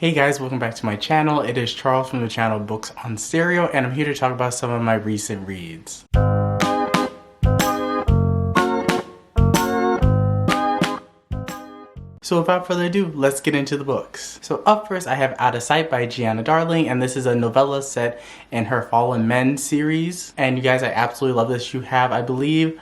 Hey guys, welcome back to my channel. It is Charles from the channel Books on Stereo, and I'm here to talk about some of my recent reads. So without further ado, let's get into the books. So up first, I have Out of Sight by Gianna Darling, and this is a novella set in her Fallen Men series. And you guys, I absolutely love this. You have, I believe,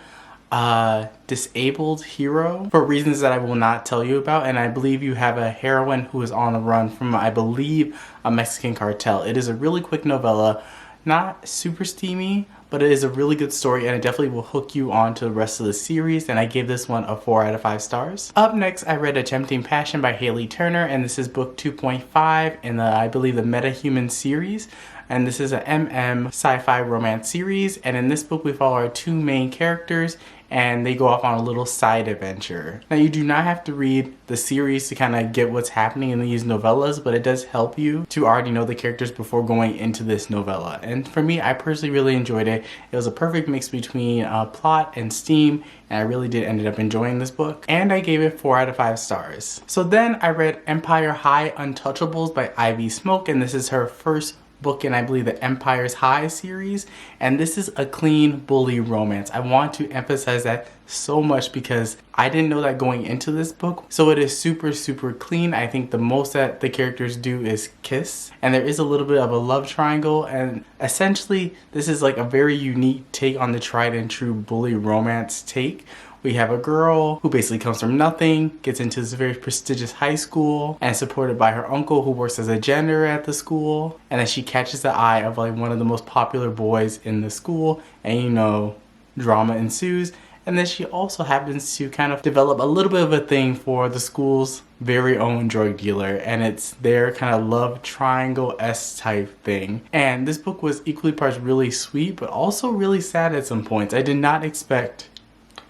a disabled hero for reasons that I will not tell you about, and I believe you have a heroine who is on the run from, I believe, a Mexican cartel. It is a really quick novella, not super steamy, but it is a really good story, and it definitely will hook you on to the rest of the series, and I gave this one a 4 out of 5 stars. Up next, I read Attempting Passion by HAILEY Turner, and this is book 2.5 in the, I believe, the Metahuman series. And this is a sci-fi romance series, and in this book we follow our two main characters and they go off on a little side adventure. Now, you do not have to read the series to kind of get what's happening in these novellas, but it does help you to already know the characters before going into this novella. And for me, I personally really enjoyed it. It was a perfect mix between plot and steam, and I really did ended up enjoying this book. And I gave it 4 out of 5 stars. So then I read Empire High Untouchables by Ivy Smoke, and this is her first book in, I believe, the Empire's High series, and this is a clean bully romance. I want to emphasize that so much because I didn't know that going into this book. So it is super clean. I think the most that the characters do is kiss, and there is a little bit of a love triangle, and essentially this is like a very unique take on the tried and true bully romance take. We have a girl who basically comes from nothing, gets into this very prestigious high school, and supported by her uncle who works as a janitor at the school. And then she catches the eye of like one of the most popular boys in the school, and you know, drama ensues. And then she also happens to kind of develop a little bit of a thing for the school's very own drug dealer, and it's their kind of love triangle-esque type thing. And this book was equally parts really sweet, but also really sad at some points. I did not expect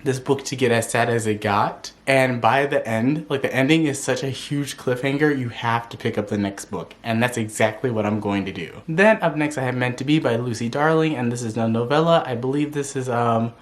this book to get as sad as it got, and by the end, like, the ending is such a huge cliffhanger, you have to pick up the next book, and that's exactly what I'm going to do. Then up next I have Meant to Be by Lucy Darling, and this is a novella. I believe this is a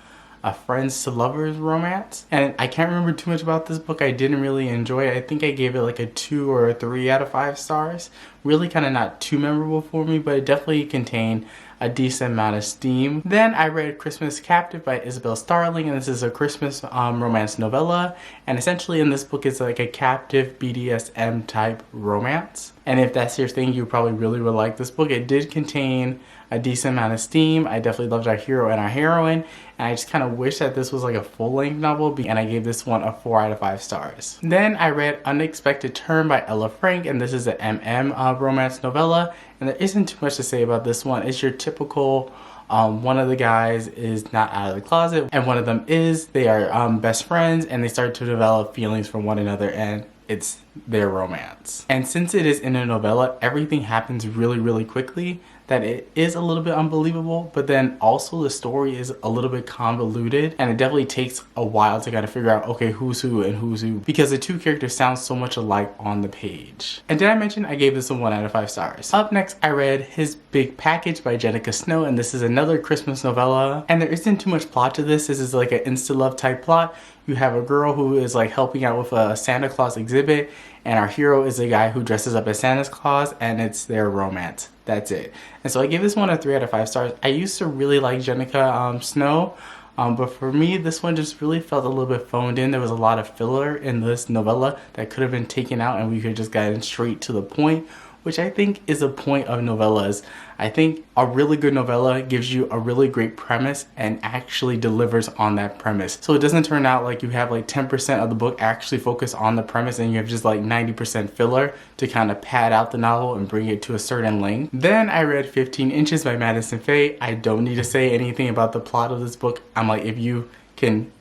friends to lovers romance, and I can't remember too much about this book. I didn't really enjoy it. I think I gave it like a 2 or a 3 out of 5 stars. Really kind of not too memorable for me, but it definitely contained a decent amount of steam. Then I read Christmas Captive by Isabella Starling, and this is a Christmas romance novella, and essentially in this book it's like a captive BDSM type romance, and if that's your thing, you probably really would like this book. It did contain a decent amount of steam. I definitely loved our hero and our heroine, and I just kind of wish that this was like a full-length novel, and I gave this one a 4 out of 5 stars. Then I read Unexpected Turn by Ella Frank, and this is an romance novella, and there isn't too much to say about this one. It's your typical one of the guys is not out of the closet and one of them is. They are best friends, and they start to develop feelings for one another, and it's their romance. And since it is in a novella, everything happens really quickly, that it is a little bit unbelievable, but then also the story is a little bit convoluted, and it definitely takes a while to kind of figure out, okay, who's who and who's who, because the two characters sound so much alike on the page. And did I mention I gave this a 1 out of 5 stars? Up next, I read His Big Package by JENIKA Snow, and this is another Christmas novella, and there isn't too much plot to this. This is like an insta-love type plot. You have a girl who is like helping out with a Santa Claus exhibit, and our hero is a guy who dresses up as Santa Claus, and it's their romance. That's it. And so I gave this one a 3 out of 5 stars. I used to really like JENIKA Snow, but for me, this one just really felt a little bit phoned in. There was a lot of filler in this novella that could have been taken out, and we could have just gotten straight to the point, which I think is a point of novellas. I think a really good novella gives you a really great premise and actually delivers on that premise. So it doesn't turn out like you have like 10% of the book actually focus on the premise and you have just like 90% filler to kind of pad out the novel and bring it to a certain length. Then I read 15 Inches by Madison FAYE. I don't need to say anything about the plot of this book. I'm like, if you can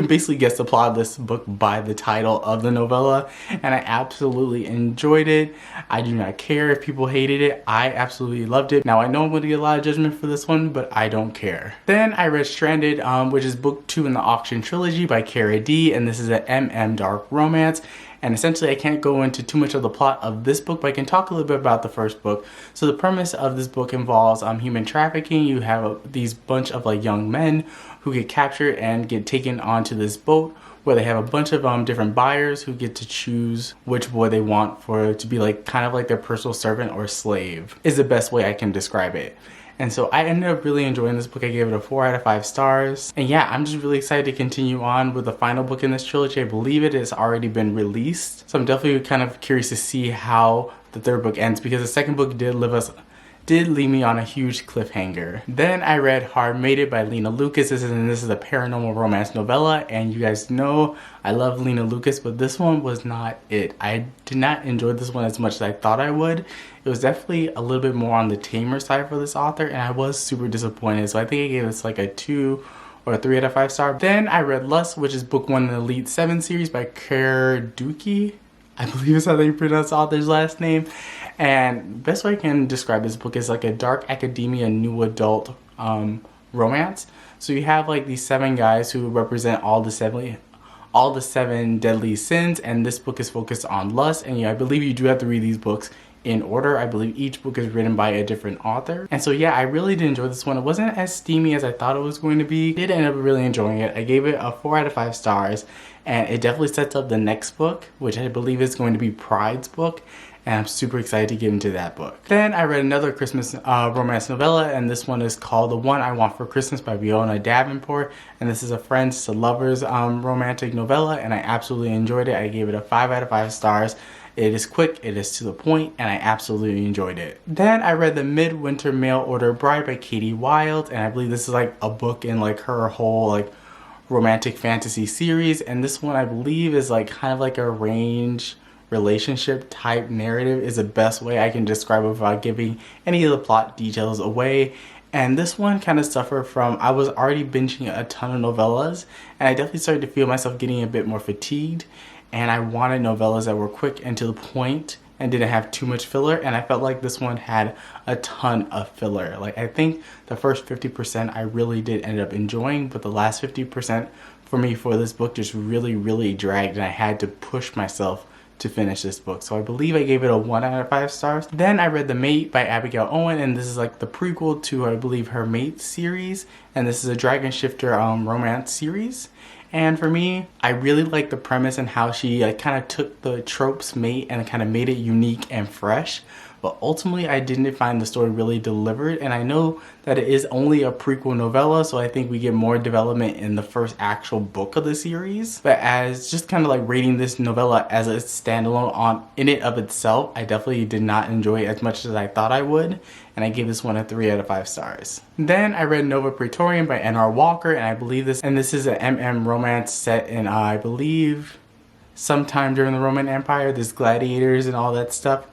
basically guess the plot of this book by the title of the novella, and I absolutely enjoyed it. I do not care if people hated it. I absolutely loved it. Now, I know I'm going to get a lot of judgment for this one, but I don't care. Then I read Stranded, which is book 2 in the Auction trilogy by Cara D, and this is an dark romance. And essentially, I can't go into too much of the plot of this book, but I can talk a little bit about the first book. So the premise of this book involves human trafficking. You have these bunch of like young men who get captured and get taken onto this boat where they have a bunch of different buyers who get to choose which boy they want for to be like kind of like their personal servant or slave is the best way I can describe it. And so I ended up really enjoying this book. I gave it a 4 out of 5 stars. And yeah, I'm just really excited to continue on with the final book in this trilogy. I believe it has already been released. So I'm definitely kind of curious to see how the third book ends, because the second book did leave me on a huge cliffhanger. Then I read Hard Mated by Lena Lucas. This is a paranormal romance novella, and you guys know I love Lena Lucas, but this one was not it. I did not enjoy this one as much as I thought I would. It was definitely a little bit more on the tamer side for this author, and I was super disappointed. So I think I gave this like a 2 or a 3 out of 5 star. Then I read Lust, which is book 1 in the Elite 7 series by DUKEY. I believe is how they pronounce the author's last name. And best way I can describe this book is like a dark academia new adult romance. So you have like these 7 guys who represent all the 7 deadly sins, and this book is focused on lust. And I believe you do have to read these books in order. I believe each book is written by a different author. And so yeah, I really did enjoy this one. It wasn't as steamy as I thought it was going to be. I did end up really enjoying it. I gave it a 4 out of 5 stars, and it definitely sets up the next book, which I believe is going to be Pride's book. And I'm super excited to get into that book. Then I read another Christmas romance novella, and this one is called The One I Want for Christmas by Fiona Davenport. And this is a friends to lovers romantic novella, and I absolutely enjoyed it. I gave it a 5 out of 5 stars. It is quick, it is to the point, and I absolutely enjoyed it. Then I read The Midwinter Mail Order Bride by Katie Wilde, and I believe this is like a book in like her whole like romantic fantasy series. And this one I believe is like kind of like a arranged relationship type narrative is the best way I can describe it without giving any of the plot details away. And this one kind of suffered from, I was already binging a ton of novellas, and I definitely started to feel myself getting a bit more fatigued, and I wanted novellas that were quick and to the point and didn't have too much filler. And I felt like this one had a ton of filler. Like I think the first 50% I really did end up enjoying, but the last 50% for me for this book just really dragged, and I had to push myself to finish this book. So I believe I gave it a 1 out of 5 stars. Then I read The Mate by Abigail Owen, and this is like the prequel to, I believe, her Mate series, and this is a Dragon Shifter romance series. And for me, I really like the premise and how she kind of took the tropes Mate and kind of made it unique and fresh. But ultimately, I didn't find the story really delivered, and I know that it is only a prequel novella, so I think we get more development in the first actual book of the series. But as just kind of like rating this novella as a standalone in it of itself, I definitely did not enjoy it as much as I thought I would, and I gave this one a 3 out of 5 stars. Then I read Nova Praetorian by N.R. Walker, and I believe this is an MM romance set in I believe sometime during the Roman Empire. There's gladiators and all that stuff.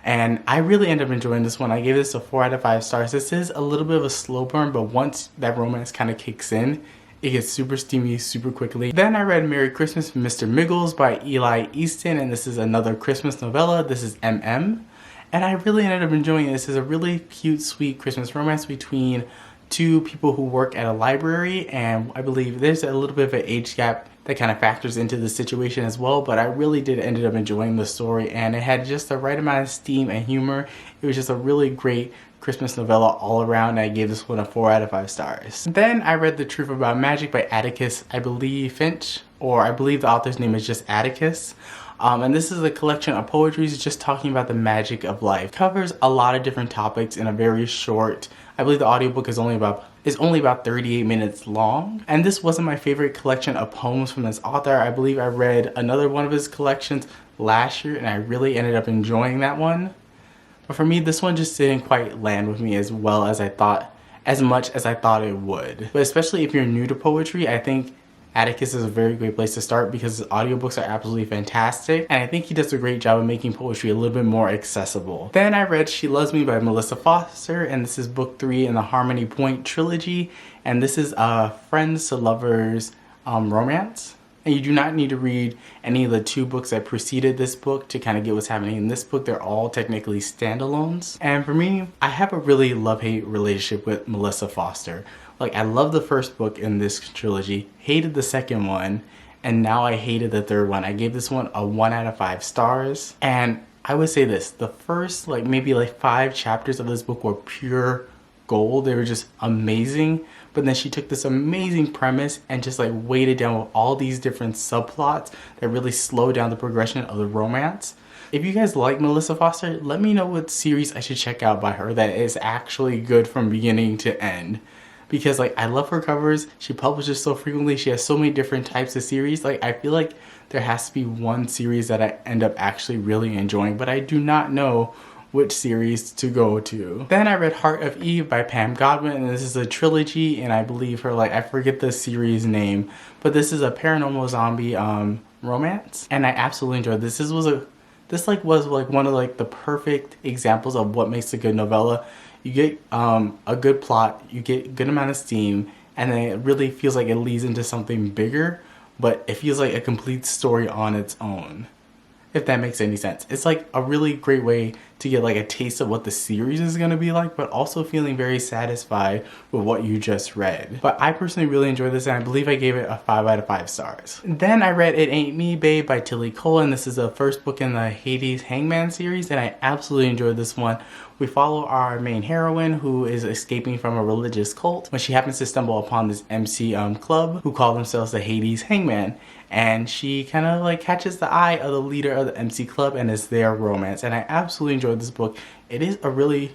And I really ended up enjoying this one. I gave this a 4 out of 5 stars. This is a little bit of a slow burn, but once that romance kind of kicks in, it gets super steamy super quickly. Then I read Merry Christmas, Mr. Miggles by Eli Easton, and this is another Christmas novella. This is MM. And I really ended up enjoying it. This is a really cute, sweet Christmas romance between 2 people who work at a library, and I believe there's a little bit of an age gap that kind of factors into the situation as well, but I really did ended up enjoying the story, and it had just the right amount of steam and humor. It was just a really great Christmas novella all around, and I gave this one a 4 out of 5 stars. Then I read The Truth About Magic by Atticus, I believe Finch, or I believe the author's name is just Atticus. And this is a collection of poetry just talking about the magic of life. It covers a lot of different topics in a very short, I believe the audiobook is only about 38 minutes long. And this wasn't my favorite collection of poems from this author. I believe I read another one of his collections last year, and I really ended up enjoying that one. But for me, this one just didn't quite land with me as well as I thought, as much as I thought it would. But especially if you're new to poetry, I think Atticus is a very great place to start because his audiobooks are absolutely fantastic, and I think he does a great job of making poetry a little bit more accessible. Then I read She Loves Me by Melissa Foster, and this is book 3 in the Harmony Point trilogy, and this is a friends to lovers romance. And you do not need to read any of the 2 books that preceded this book to kind of get what's happening in this book. They're all technically standalones. And for me, I have a really love-hate relationship with Melissa Foster. Like, I love the first book in this trilogy, hated the second one, and now I hated the third one. I gave this one a 1 out of 5 stars. And I would say this, the first maybe 5 chapters of this book were pure gold. They were just amazing. But then she took this amazing premise and just like weighed it down with all these different subplots that really slowed down the progression of the romance. If you guys like Melissa Foster, let me know what series I should check out by her that is actually good from beginning to end. Because like I love her covers, she publishes so frequently, she has so many different types of series. Like I feel like there has to be one series that I end up actually really enjoying, but I do not know which series to go to. Then I read Heart of Eve by Pam Godwin, and this is a trilogy, and I believe her, like, I forget the series name, but this is a paranormal zombie romance, and I absolutely enjoyed this. This was one of like the perfect examples of what makes a good novella. You get a good plot, you get a good amount of steam, and then it really feels like it leads into something bigger, but it feels like a complete story on its own, if that makes any sense. It's like a really great way to get like a taste of what the series is going to be like, but also feeling very satisfied with what you just read. But I personally really enjoyed this, and I believe I gave it a 5 out of 5 stars. Then I read It Ain't Me, Babe by Tilly Cole, and this is the first book in the Hades Hangman series, and I absolutely enjoyed this one. We follow our main heroine who is escaping from a religious cult when she happens to stumble upon this MC club who call themselves the Hades Hangman. And she kind of like catches the eye of the leader of the MC club, and it's their romance. And I absolutely enjoyed this book. It is a really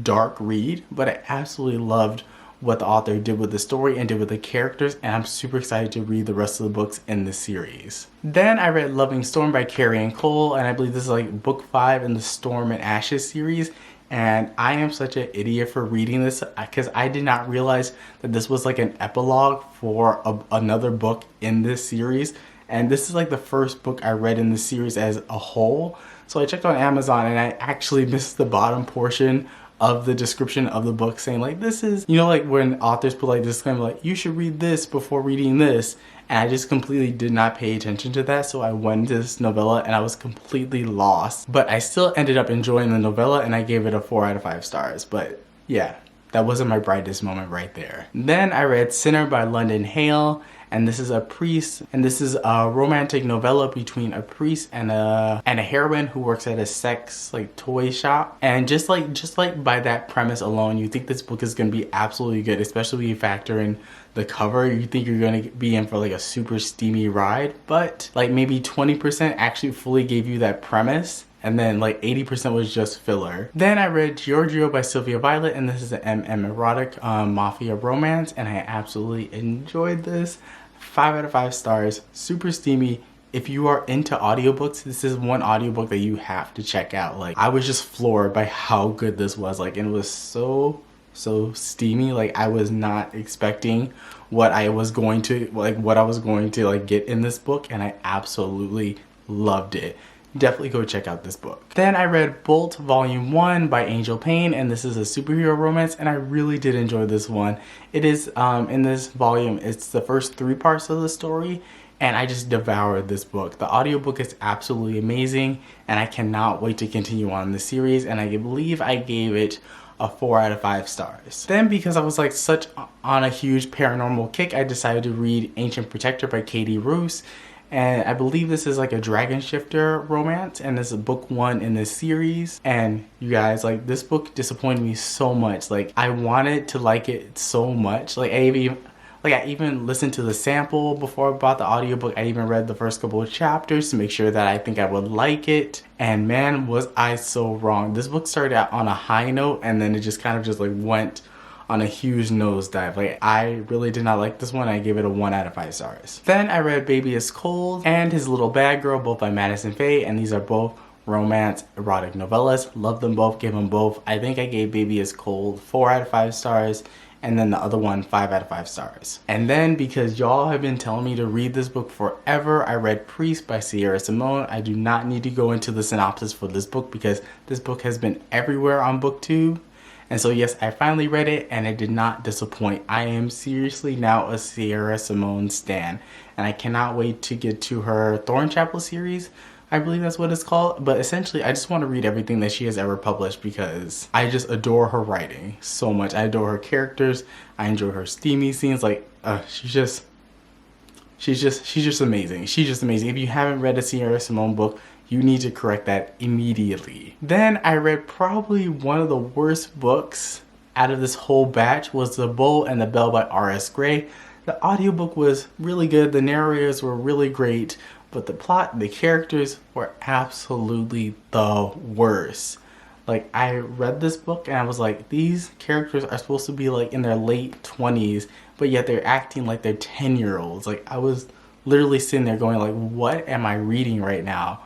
dark read, but I absolutely loved what the author did with the story and did with the characters, and I'm super excited to read the rest of the books in the series. Then I read Loving Storm by CARIAN, and I believe this is like book 5 in the Storm and Ashes series. And I am such an idiot for reading this because I did not realize that this was like an epilogue for another book in this series. And this is like the first book I read in the series as a whole. So I checked on Amazon and I actually missed the bottom portion of the description of the book saying like, this is, you know, like when authors put like disclaimer like, you should read this before reading this. And I just completely did not pay attention to that, so I went into this novella and I was completely lost. But I still ended up enjoying the novella, and I gave it a 4 out of 5 stars. But yeah, that wasn't my brightest moment right there. Then I read Sinner by London HALE, and this is a priest, and this is a romantic novella between a priest and a heroine who works at a sex like toy shop. And just like by that premise alone, you think this book is gonna be absolutely good, especially when you factor in the cover. You think you're gonna be in for like a super steamy ride, but like maybe 20% actually fully gave you that premise, and then like 80% was just filler. Then I read Giorgio by Sylvia Violet, and this is an MM erotic mafia romance, and I absolutely enjoyed this. 5 out of 5 stars, super steamy. If you are into audiobooks, this is one audiobook that you have to check out. Like, I was just floored by how good this was. Like, it was so steamy. Like, I was not expecting what I was going to get in this book, and I absolutely loved it. Definitely go check out this book. Then I read Bolt Volume 1 by Angel Payne, and this is a superhero romance, and I really did enjoy this one. It is, in this volume, it's the first 3 parts of the story, and I just devoured this book. The audiobook is absolutely amazing, and I cannot wait to continue on the series, and I believe I gave it a 4 out of 5 stars. Then, because I was like such on a huge paranormal kick, I decided to read Ancient Protector by Katie Roos. And I believe this is like a dragon shifter romance, and this is book 1 in this series. And you guys, like, this book disappointed me so much. Like, I wanted to like it so much. Like, I even listened to the sample before I bought the audiobook. I even read the first couple of chapters to make sure that I think I would like it. And man, was I so wrong. This book started out on a high note, and then it just kind of just like went on a huge nosedive. Like, I really did not like this one. I gave it a 1 out of 5 stars. Then I read Baby Is Cold and His Little Bad Girl, both by Madison Faye, and these are both romance erotic novellas. Love them both, gave them both. I think I gave Baby Is Cold 4 out of 5 stars, and then the other one 5 out of 5 stars. And then, because y'all have been telling me to read this book forever, I read Priest by Sierra Simone. I do not need to go into the synopsis for this book because this book has been everywhere on BookTube. And so yes, I finally read it, and it did not disappoint. I am seriously now a Sierra Simone stan, and I cannot wait to get to her Thornchapel series. I believe that's what it's called. But essentially, I just want to read everything that she has ever published because I just adore her writing so much. I adore her characters. I enjoy her steamy scenes. Like, she's just amazing. She's just amazing. If you haven't read a Sierra Simone book, you need to correct that immediately. Then I read probably one of the worst books out of this whole batch was The Bull and the Bell by R.S. Gray. The audiobook was really good, the narrators were really great, but the plot, the characters were absolutely the worst. Like, I read this book and I was like, these characters are supposed to be like in their late 20s, but yet they're acting like they're 10-year-olds. Like, I was literally sitting there going like, what am I reading right now?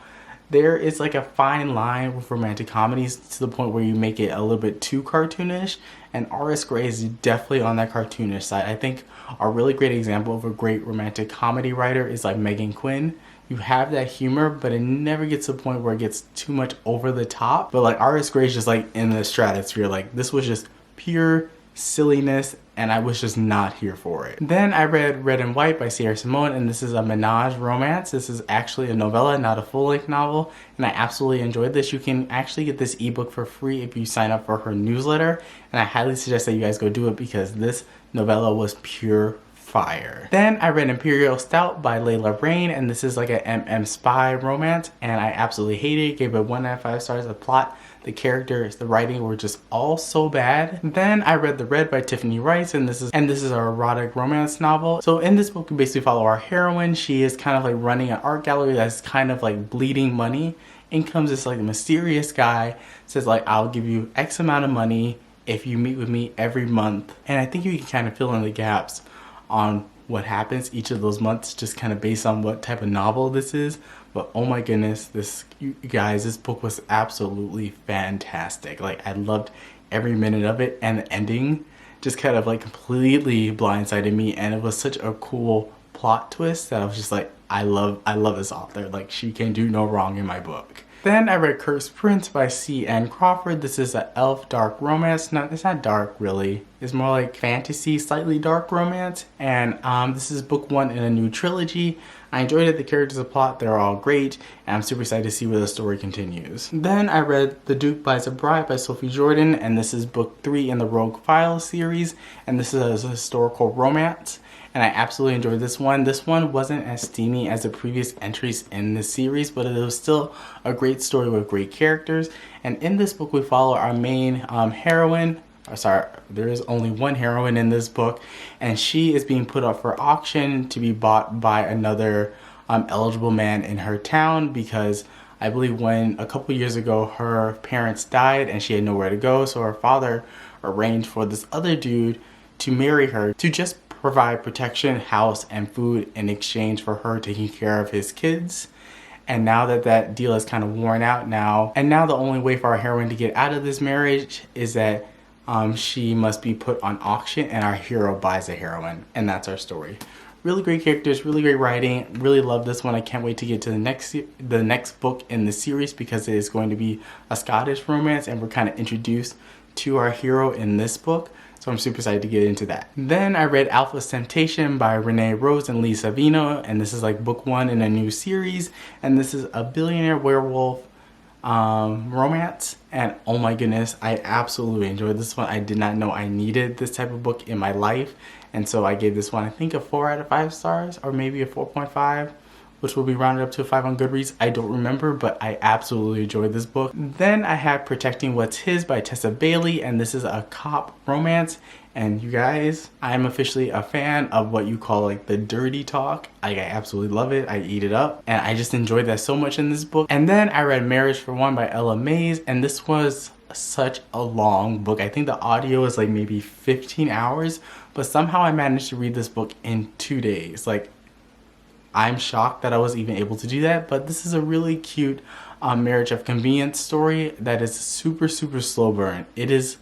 There is like a fine line with romantic comedies to the point where you make it a little bit too cartoonish, and R.S. Gray is definitely on that cartoonish side. I think a really great example of a great romantic comedy writer is like Megan Quinn. You have that humor, but it never gets to the point where it gets too much over the top. But like R.S. Gray is just like in the stratosphere. Like, this was just pure silliness, and I was just not here for it. Then I read Red and White by Simone, and this is a menage romance. This is actually a novella, not a full-length novel, and I absolutely enjoyed this. You can actually get this ebook for free if you sign up for her newsletter, and I highly suggest that you guys go do it because this novella was pure fire. Then I read Imperial Stout by Layla Rain, and this is like an spy romance, and I absolutely hated it. Gave it 1 out of 5 stars. The plot, the characters, the writing were just all so bad. Then I read The Red by Tiffany Rice, and this is an erotic romance novel. So in this book, we basically follow our heroine. She is kind of like running an art gallery that's kind of like bleeding money. In comes this like mysterious guy, says like, I'll give you X amount of money if you meet with me every month. And I think you can kind of fill in the gaps on what happens each of those months, just kind of based on what type of novel this is. But oh my goodness, you guys, this book was absolutely fantastic. Like, I loved every minute of it, and the ending just kind of like completely blindsided me, and it was such a cool plot twist that I was just like, I love this author. Like, she can do no wrong in my book. Then I read Cursed Prince by C.N. Crawford. This is an elf dark romance. It's not dark really. It's more like fantasy, slightly dark romance. And this is book 1 in a new trilogy. I enjoyed it. The characters, the plot, they're all great. And I'm super excited to see where the story continues. Then I read The Duke Buys a Bride by Sophie Jordan. And this is book 3 in the Rogue Files series. And this is a historical romance. And I absolutely enjoyed this one. This one wasn't as steamy as the previous entries in the series, but it was still a great story with great characters. And in this book, we follow our main heroine. There is only one heroine in this book, and she is being put up for auction to be bought by another eligible man in her town, because I believe when a couple years ago her parents died and she had nowhere to go, so her father arranged for this other dude to marry her to just provide protection, house, and food in exchange for her taking care of his kids. And now that that deal is kind of worn out now, and now the only way for our heroine to get out of this marriage is that she must be put on auction, and our hero buys a heroine, and that's our story. Really great characters, really great writing. Really love this one. I can't wait to get to the next book in the series, because it is going to be a Scottish romance, and we're kind of introduced to our hero in this book. So I'm super excited to get into that. Then I read Alpha's Temptation by RENEE Rose and Lee Savino, and this is like book 1 in a new series, and this is a billionaire werewolf romance, and oh my goodness, I absolutely enjoyed this one. I did not know I needed this type of book in my life, and so I gave this one, I think, a 4 out of 5 stars, or maybe a 4.5. which will be rounded up to a 5 on Goodreads. I don't remember, but I absolutely enjoyed this book. Then I have Protecting What's His by Tessa Bailey, and this is a cop romance. And you guys, I'm officially a fan of what you call like the dirty talk. I absolutely love it. I eat it up, and I just enjoyed that so much in this book. And then I read Marriage for One by Ella Mays, and this was such a long book. I think the audio is like maybe 15 hours, but somehow I managed to read this book in 2 days. Like, I'm shocked that I was even able to do that, but this is a really cute marriage of convenience story that is super slow burn. It is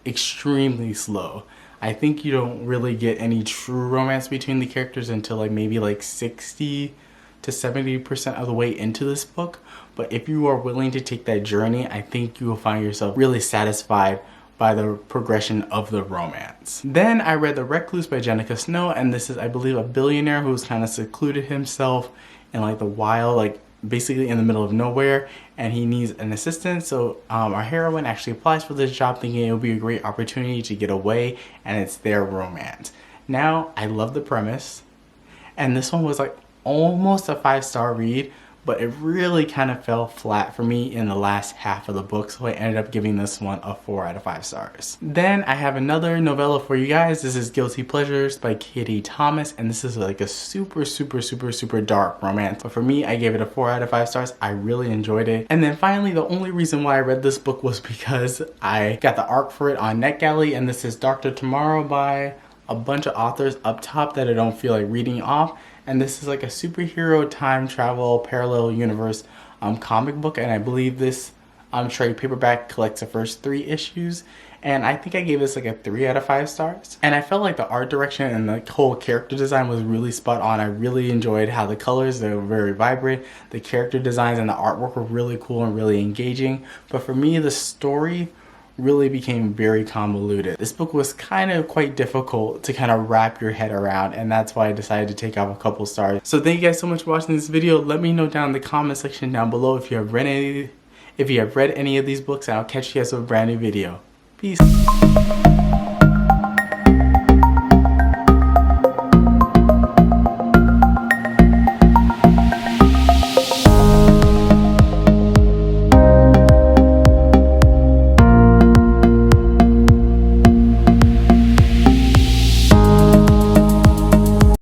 extremely slow. I think you don't really get any true romance between the characters until like maybe like 60 to 70% of the way into this book, but if you are willing to take that journey, I think you will find yourself really satisfied by the progression of the romance. Then I read The Recluse by Jenika Snow, and this is, I believe, a billionaire who's kind of secluded himself in like the wild, like basically in the middle of nowhere, and he needs an assistant. So our heroine actually applies for this job thinking it will be a great opportunity to get away, and it's their romance. Now, I love the premise, and this one was like almost a 5-star read, but it really kind of fell flat for me in the last half of the book, so I ended up giving this one a 4 out of 5 stars. Then I have another novella for you guys. This is Guilty Pleasures by Katie Thomas, and this is like a super dark romance. But for me, I gave it a 4 out of 5 stars. I really enjoyed it. And then finally, the only reason why I read this book was because I got the ARC for it on NetGalley, and this is Dr. Tomorrow by a bunch of authors up top that I don't feel like reading off. And this is like a superhero time travel parallel universe comic book, and I believe this trade paperback collects the first 3 issues, and I think I gave this like a 3 out of 5 stars. And I felt like the art direction and the whole character design was really spot on. I really enjoyed how the colors, they were very vibrant, the character designs and the artwork were really cool and really engaging. But for me, the story really became very convoluted. This book was kind of quite difficult to kind of wrap your head around, and that's why I decided to take off a couple stars. So thank you guys so much for watching this video. Let me know down in the comment section down below if you have read any of these books, and I'll catch you guys with a brand new video. Peace.